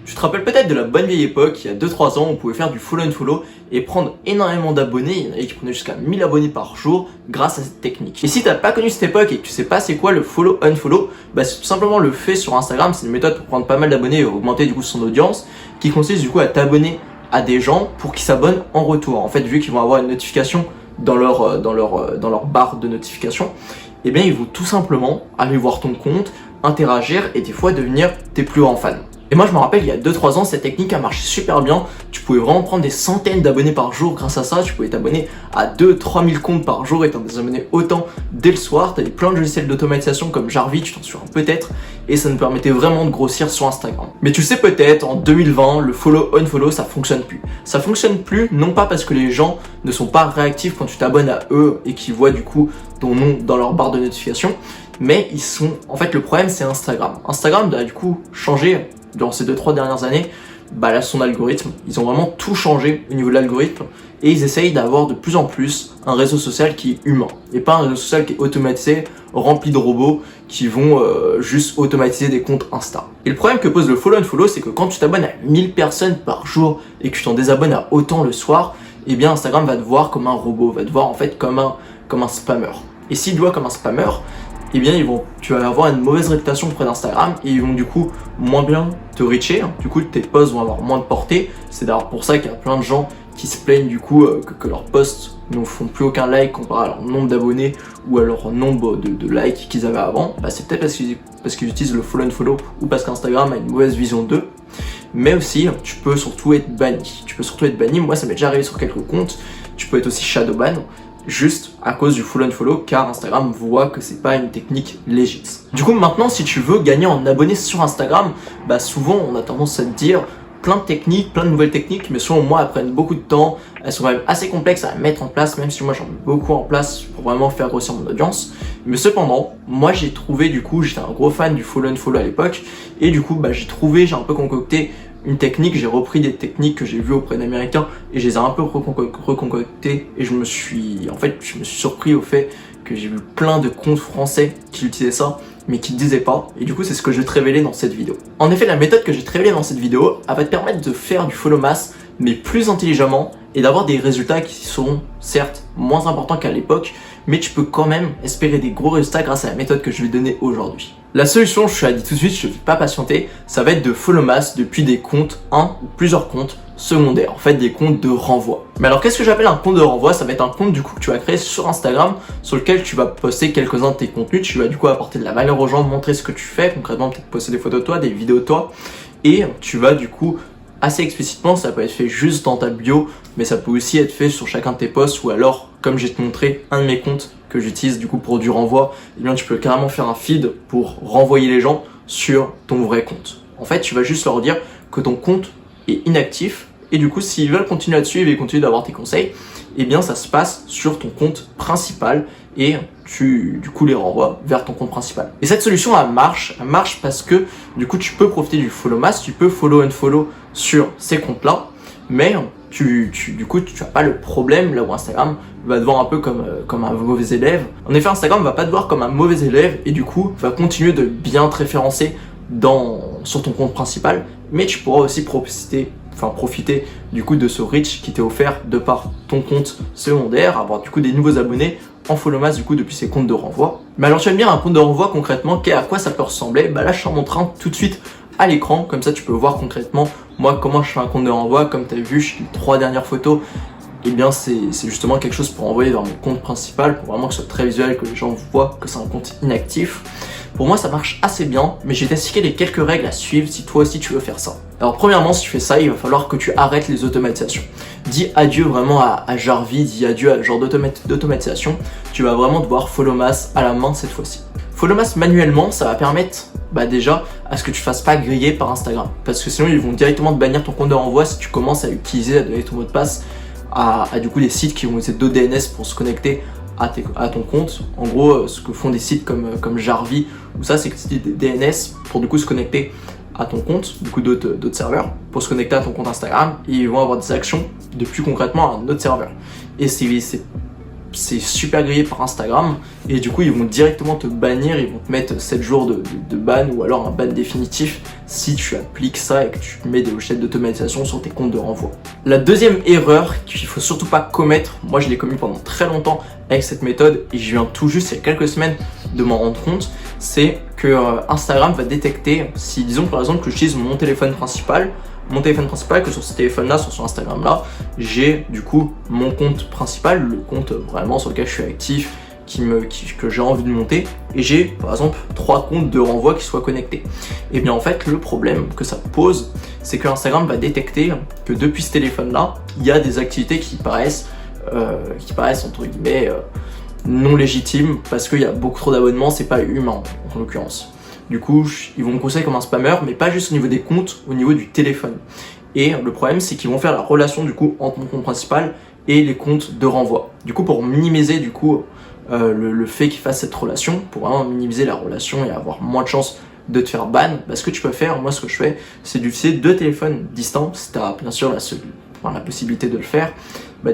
Tu te rappelles peut-être de la bonne vieille époque, il y a 2-3 ans, on pouvait faire du follow and follow et prendre énormément d'abonnés. Il y en avait qui prenaient jusqu'à 1000 abonnés par jour grâce à cette technique. Et si t'as pas connu cette époque et que tu sais pas c'est quoi le follow unfollow, bah c'est tout simplement le fait sur Instagram. C'est une méthode pour prendre pas mal d'abonnés et augmenter du coup son audience, qui consiste du coup à t'abonner à des gens pour qu'ils s'abonnent en retour. En fait, vu qu'ils vont avoir une notification dans leur barre de notification, eh bien ils vont tout simplement aller voir ton compte, interagir et des fois devenir tes plus grands fans. Et moi je me rappelle il y a 2-3 ans cette technique a marché super bien. Tu pouvais vraiment prendre des centaines d'abonnés par jour grâce à ça. Tu pouvais t'abonner à 2-3 000 comptes par jour et t'en abonner autant dès le soir. T'avais plein de logiciels d'automatisation comme Jarvis, tu t'en souviens peut-être, et ça nous permettait vraiment de grossir sur Instagram. Mais tu sais peut-être en 2020 le follow unfollow ça fonctionne plus. Ça fonctionne plus non pas parce que les gens ne sont pas réactifs quand tu t'abonnes à eux et qu'ils voient du coup ton nom dans leur barre de notification, mais ils sont, en fait le problème c'est Instagram. Instagram a du coup changé durant ces 2-3 dernières années, là, son algorithme, ils ont vraiment tout changé au niveau de l'algorithme et ils essayent d'avoir de plus en plus un réseau social qui est humain et pas un réseau social qui est automatisé, rempli de robots qui vont juste automatiser des comptes Insta. Et le problème que pose le follow and follow, c'est que quand tu t'abonnes à 1000 personnes par jour et que tu t'en désabonnes à autant le soir, eh bien Instagram va te voir comme un robot, va te voir en fait comme un spammer. Et s'il te voit comme un spammer, eh bien tu vas avoir une mauvaise réputation auprès d'Instagram et ils vont du coup moins bien te reacher, du coup tes posts vont avoir moins de portée. C'est d'ailleurs pour ça qu'il y a plein de gens qui se plaignent du coup que leurs posts ne font plus aucun like comparé à leur nombre d'abonnés ou à leur nombre de likes qu'ils avaient avant. C'est peut-être parce qu'ils utilisent le follow and follow ou parce qu'Instagram a une mauvaise vision d'eux. Mais aussi tu peux surtout être banni. Moi ça m'est déjà arrivé sur quelques comptes. Tu peux être aussi shadowban juste à cause du follow and follow car Instagram voit que c'est pas une technique légite. Du coup maintenant si tu veux gagner en abonnés sur Instagram, souvent on a tendance à te dire plein de nouvelles techniques, mais selon moi elles prennent beaucoup de temps, elles sont quand même assez complexes à mettre en place, même si moi j'en mets beaucoup en place pour vraiment faire grossir mon audience. Mais cependant, moi j'ai trouvé j'étais un gros fan du follow and follow à l'époque, et du coup j'ai un peu concocté une technique, j'ai repris des techniques que j'ai vues auprès d'Américains et je les ai un peu reconcoctées et je me suis surpris au fait que j'ai vu plein de comptes français qui utilisaient ça mais qui ne disaient pas, et du coup c'est ce que je vais te révéler dans cette vidéo. En effet, la méthode que je vais te révéler dans cette vidéo, elle va te permettre de faire du follow mass mais plus intelligemment et d'avoir des résultats qui seront certes moins importants qu'à l'époque, mais tu peux quand même espérer des gros résultats grâce à la méthode que je vais donner aujourd'hui. La solution, je te la dis tout de suite, je ne vais pas patienter, ça va être de follow mass depuis des comptes, un ou plusieurs comptes secondaires, en fait des comptes de renvoi. Mais alors qu'est-ce que j'appelle un compte de renvoi? Ça va être un compte du coup que tu vas créer sur Instagram, sur lequel tu vas poster quelques-uns de tes contenus, tu vas du coup apporter de la valeur aux gens, montrer ce que tu fais, concrètement peut-être poster des photos de toi, des vidéos de toi, et tu vas du coup assez explicitement, ça peut être fait juste dans ta bio, mais ça peut aussi être fait sur chacun de tes posts, ou alors comme je vais te montrer un de mes comptes que j'utilise du coup pour du renvoi, eh bien tu peux carrément faire un feed pour renvoyer les gens sur ton vrai compte. En fait, tu vas juste leur dire que ton compte est inactif et du coup s'ils veulent continuer là-dessus, ils veulent continuer d'avoir tes conseils, eh bien ça se passe sur ton compte principal et tu du coup les renvoies vers ton compte principal. Et cette solution elle marche parce que du coup tu peux profiter du follow mass, tu peux follow and follow sur ces comptes-là, mais du coup tu n'as pas le problème là où Instagram va te voir un peu comme un mauvais élève. En effet, Instagram va pas te voir comme un mauvais élève et du coup va continuer de bien te référencer sur ton compte principal, mais tu pourras aussi profiter du coup de ce reach qui t'est offert de par ton compte secondaire, avoir du coup des nouveaux abonnés en follow mass du coup depuis ces comptes de renvoi. Mais alors tu vas me dire un compte de renvoi concrètement, à quoi ça peut ressembler? Là je t'en montre un tout de suite à l'écran, comme ça tu peux voir concrètement moi comment je fais un compte de renvoi. Comme tu as vu, les 3 dernières photos, et bien c'est justement quelque chose pour envoyer vers mon compte principal, pour vraiment que ce soit très visuel, que les gens voient que c'est un compte inactif. Pour moi ça marche assez bien, mais j'ai t'expliqué les quelques règles à suivre si toi aussi tu veux faire ça. Alors premièrement, si tu fais ça, il va falloir que tu arrêtes les automatisations. Dis adieu vraiment à Jarvis, dis adieu à ce genre d'automatisation. Tu vas vraiment devoir follow mass à la main cette fois-ci. Follow mass manuellement, ça va permettre déjà à ce que tu fasses pas griller par Instagram, parce que sinon ils vont directement te bannir ton compte de renvoi si tu commences à utiliser, à donner ton mot de passe à du coup des sites qui vont utiliser d'autres DNS pour se connecter à ton compte. En gros, ce que font des sites comme Jarvis ou ça, c'est que c'est des DNS pour du coup se connecter à ton compte, du coup d'autres serveurs, pour se connecter à ton compte Instagram, et ils vont avoir des actions depuis concrètement à un autre serveur. Et c'est c'est super grillé par Instagram et du coup ils vont directement te bannir, ils vont te mettre 7 jours de ban ou alors un ban définitif si tu appliques ça et que tu mets des logiciels d'automatisation sur tes comptes de renvoi. La deuxième erreur qu'il faut surtout pas commettre, moi je l'ai commis pendant très longtemps avec cette méthode et je viens tout juste il y a quelques semaines de m'en rendre compte, c'est que Instagram va détecter si disons par exemple que j'utilise mon téléphone principal, que sur ce téléphone-là, sur Instagram-là, j'ai du coup mon compte principal, le compte vraiment sur lequel je suis actif, que j'ai envie de monter, et j'ai par exemple 3 comptes de renvoi qui soient connectés. Et bien en fait, le problème que ça pose, c'est que Instagram va détecter que depuis ce téléphone-là, il y a des activités qui paraissent entre guillemets non légitimes parce qu'il y a beaucoup trop d'abonnements, c'est pas humain en l'occurrence. Du coup, ils vont me conseiller comme un spammer, mais pas juste au niveau des comptes, au niveau du téléphone. Et le problème, c'est qu'ils vont faire la relation du coup entre mon compte principal et les comptes de renvoi. Du coup, pour minimiser du coup le fait qu'ils fassent cette relation, pour vraiment minimiser la relation et avoir moins de chances de te faire ban, ce que tu peux faire, moi ce que je fais, c'est d'utiliser 2 téléphones distants, si tu as bien sûr la possibilité de le faire,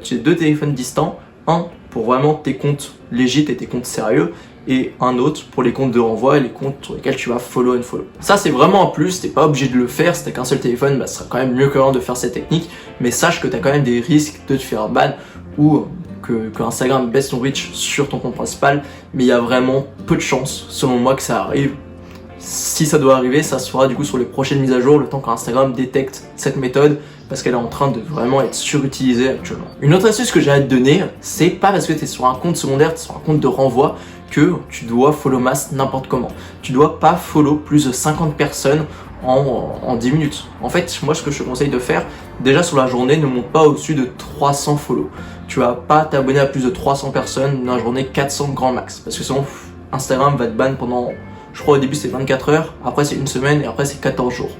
tu as 2 téléphones distants, un pour vraiment tes comptes légit et tes comptes sérieux, et un autre pour les comptes de renvoi et les comptes sur lesquels tu vas follow and follow. Ça c'est vraiment un plus, t'es pas obligé de le faire, si t'as qu'un seul téléphone, ce sera quand même mieux que rien de faire cette technique, mais sache que t'as quand même des risques de te faire ban ou que Instagram baisse ton reach sur ton compte principal, mais il y a vraiment peu de chances, selon moi, que ça arrive. Si ça doit arriver, ça sera du coup sur les prochaines mises à jour, le temps qu'Instagram détecte cette méthode, parce qu'elle est en train de vraiment être surutilisée actuellement. Une autre astuce que j'ai à te donner, c'est pas parce que tu es sur un compte secondaire, tu es sur un compte de renvoi, que tu dois follow mass n'importe comment. Tu dois pas follow plus de 50 personnes en 10 minutes. En fait, moi ce que je te conseille de faire, déjà sur la journée, ne monte pas au-dessus de 300 follow. Tu vas pas t'abonner à plus de 300 personnes dans la journée, 400 grand max. Parce que sinon, Instagram va te ban pendant, je crois au début c'est 24 heures, après c'est une semaine et après c'est 14 jours.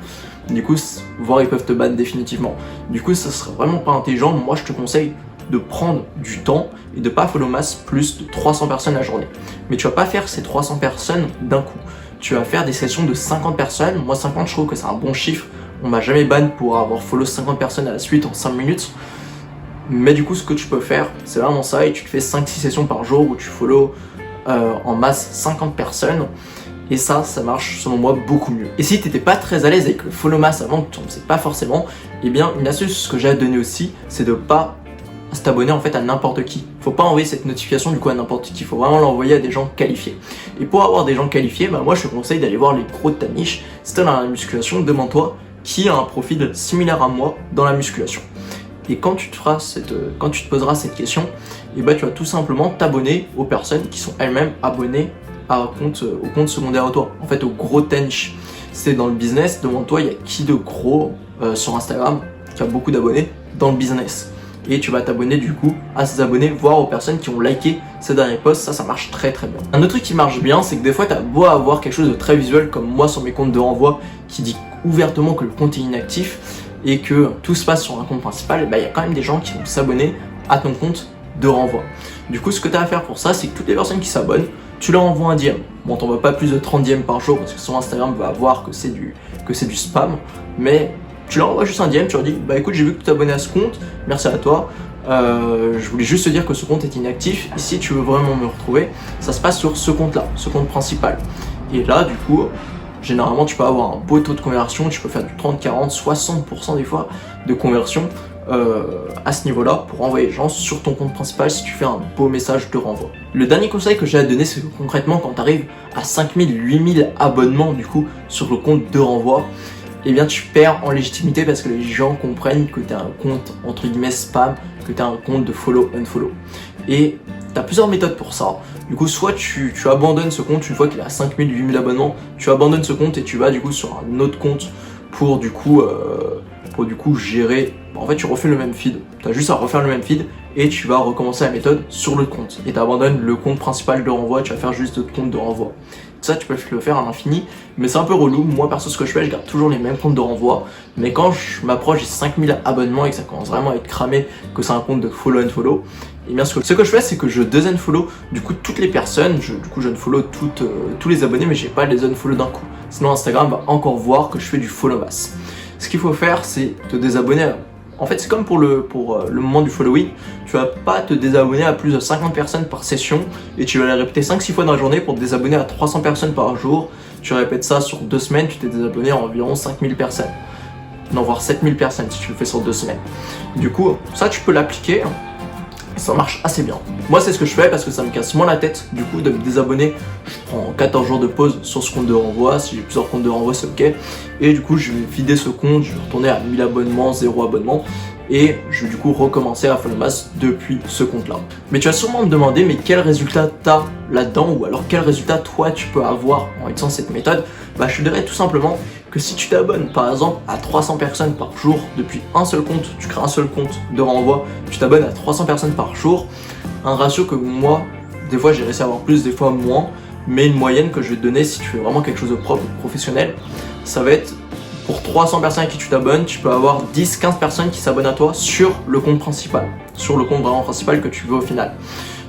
Du coup, voire ils peuvent te ban définitivement. Du coup, ça serait vraiment pas intelligent. Moi, je te conseille de prendre du temps et de pas follow mass plus de 300 personnes la journée. Mais tu vas pas faire ces 300 personnes d'un coup. Tu vas faire des sessions de 50 personnes. Moi, 50, je trouve que c'est un bon chiffre. On m'a jamais ban pour avoir follow 50 personnes à la suite en 5 minutes. Mais du coup, ce que tu peux faire, c'est vraiment ça. Et tu te fais 5-6 sessions par jour où tu follow en masse 50 personnes. Et ça marche selon moi beaucoup mieux. Et si tu n'étais pas très à l'aise avec le follow mass avant, que tu ne sais pas forcément, eh bien une astuce que j'ai à te donner aussi, c'est de pas t'abonner en fait à n'importe qui. Faut pas envoyer cette notification du coup à n'importe qui, faut vraiment l'envoyer à des gens qualifiés. Et pour avoir des gens qualifiés, moi je te conseille d'aller voir les pros de ta niche. Si t'es dans la musculation, demande-toi qui a un profil similaire à moi dans la musculation. Et quand tu te poseras cette question, tu vas tout simplement t'abonner aux personnes qui sont elles-mêmes abonnées au compte secondaire à toi, en fait au gros de ta niche. Si t'es dans le business, demande-toi il y a qui de gros sur Instagram qui a beaucoup d'abonnés dans le business. Et tu vas t'abonner du coup à ces abonnés, voire aux personnes qui ont liké ces derniers posts, ça marche très très bien. Un autre truc qui marche bien, c'est que des fois tu as beau avoir quelque chose de très visuel comme moi sur mes comptes de renvoi qui dit ouvertement que le compte est inactif et que tout se passe sur un compte principal, il y a quand même des gens qui vont s'abonner à ton compte de renvoi. Du coup, ce que tu as à faire pour ça, c'est que toutes les personnes qui s'abonnent, tu leur envoies un DM. Bon, t'envoies pas plus de 30 DM par jour parce que sur Instagram va voir que c'est du spam, mais tu leur envoies juste un DM, tu leur dis écoute, j'ai vu que tu t'es abonné à ce compte, merci à toi, je voulais juste te dire que ce compte est inactif et si tu veux vraiment me retrouver, ça se passe sur ce compte là, ce compte principal. Et là du coup, généralement tu peux avoir un beau taux de conversion, tu peux faire du 30, 40, 60% des fois de conversion à ce niveau-là pour envoyer les gens sur ton compte principal si tu fais un beau message de renvoi. Le dernier conseil que j'ai à te donner, c'est que concrètement quand tu arrives à 5000, 8000 abonnements du coup sur le compte de renvoi, tu perds en légitimité parce que les gens comprennent que tu as un compte entre guillemets spam, que tu as un compte de follow unfollow. Et tu as plusieurs méthodes pour ça. Du coup, soit tu abandonnes ce compte une fois qu'il a 5000, 8000 abonnements, tu abandonnes ce compte et tu vas du coup sur un autre compte pour du coup gérer. En fait, tu refais le même feed. Tu as juste à refaire le même feed et tu vas recommencer la méthode sur l'autre compte. Et tu abandonnes le compte principal de renvoi, tu vas faire juste d'autres comptes de renvoi. Ça, tu peux le faire à l'infini, mais c'est un peu relou. Moi, perso, ce que je fais, je garde toujours les mêmes comptes de renvoi. Mais quand je m'approche des 5000 abonnements et que ça commence vraiment à être cramé, que c'est un compte de follow and follow, et bien ce que je fais, c'est que je unfollow du coup toutes les personnes. Je unfollow tous les abonnés, mais j'ai pas les unfollow d'un coup. Sinon, Instagram va encore voir que je fais du follow mass. Ce qu'il faut faire, c'est te désabonner En fait, c'est comme pour le moment du following, tu vas pas te désabonner à plus de 50 personnes par session et tu vas les répéter 5-6 fois dans la journée pour te désabonner à 300 personnes par jour. Tu répètes ça sur 2 semaines, tu t'es désabonné à environ 5000 personnes. Non, voire 7000 personnes si tu le fais sur 2 semaines. Du coup, ça tu peux l'appliquer. Ça marche assez bien. Moi c'est ce que je fais parce que ça me casse moins la tête du coup de me désabonner. Je prends 14 jours de pause sur ce compte de renvoi. Si j'ai plusieurs comptes de renvoi c'est ok. Et du coup je vais vider ce compte, je vais retourner à 1000 abonnements, 0 abonnement. Et je vais du coup recommencer à Follow Mass depuis ce compte là. Mais tu vas sûrement me demander mais quel résultat t'as là-dedans ou alors quel résultat toi tu peux avoir en utilisant cette méthode. Bah je te dirais tout simplement que si tu t'abonnes par exemple à 300 personnes par jour depuis un seul compte, tu crées un seul compte de renvoi, tu t'abonnes à 300 personnes par jour, un ratio que moi, des fois j'ai réussi à avoir plus, des fois moins, mais une moyenne que je vais te donner si tu fais vraiment quelque chose de propre, professionnel, ça va être pour 300 personnes à qui tu t'abonnes, tu peux avoir 10-15 personnes qui s'abonnent à toi sur le compte principal, sur le compte vraiment principal que tu veux au final.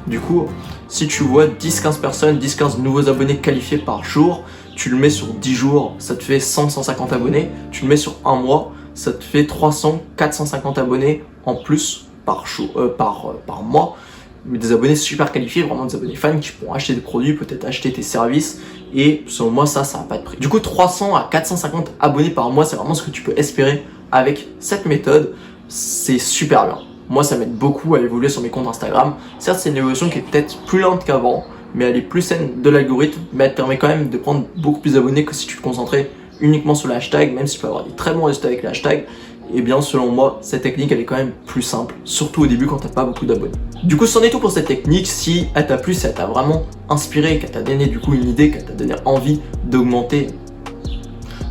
Du coup, si tu vois 10-15 personnes, 10-15 nouveaux abonnés qualifiés par jour, tu le mets sur 10 jours, ça te fait 100-150 abonnés. Tu le mets sur un mois, ça te fait 300-450 abonnés en plus par mois. Mais des abonnés super qualifiés, vraiment des abonnés fans qui pourront acheter des produits, peut-être acheter tes services. Et selon moi, ça n'a pas de prix. Du coup, 300 à 450 abonnés par mois, c'est vraiment ce que tu peux espérer avec cette méthode. C'est super bien. Moi, ça m'aide beaucoup à évoluer sur mes comptes Instagram. Certes, c'est une évolution qui est peut-être plus lente qu'avant, mais elle est plus saine de l'algorithme, mais elle te permet quand même de prendre beaucoup plus d'abonnés que si tu te concentrais uniquement sur le hashtag, même si tu peux avoir des très bons résultats avec le hashtag. Et bien selon moi, cette technique elle est quand même plus simple, surtout au début quand t'as pas beaucoup d'abonnés. Du coup, c'en est tout pour cette technique. Si elle t'a plu, si elle t'a vraiment inspiré, qu'elle t'a donné du coup une idée, qu'elle t'a donné envie d'augmenter.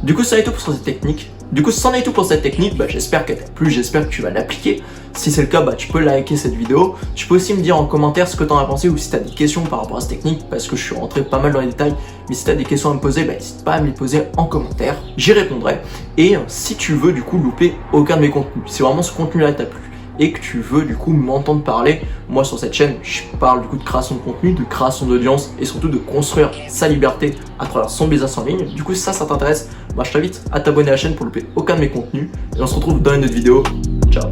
Du coup, c'en est tout pour cette technique. J'espère qu'elle t'a plu, j'espère que tu vas l'appliquer. Si c'est le cas, tu peux liker cette vidéo. Tu peux aussi me dire en commentaire ce que tu en as pensé ou si tu as des questions par rapport à cette technique parce que je suis rentré pas mal dans les détails. Mais si tu as des questions à me poser, n'hésite pas à me les poser en commentaire. J'y répondrai. Et si tu veux du coup louper aucun de mes contenus, si vraiment ce contenu-là t'a plu et que tu veux du coup m'entendre parler, moi sur cette chaîne, je parle du coup de création de contenu, de création d'audience et surtout de construire sa liberté à travers son business en ligne. Du coup, si ça t'intéresse, je t'invite à t'abonner à la chaîne pour louper aucun de mes contenus. Et on se retrouve dans une autre vidéo. Ciao.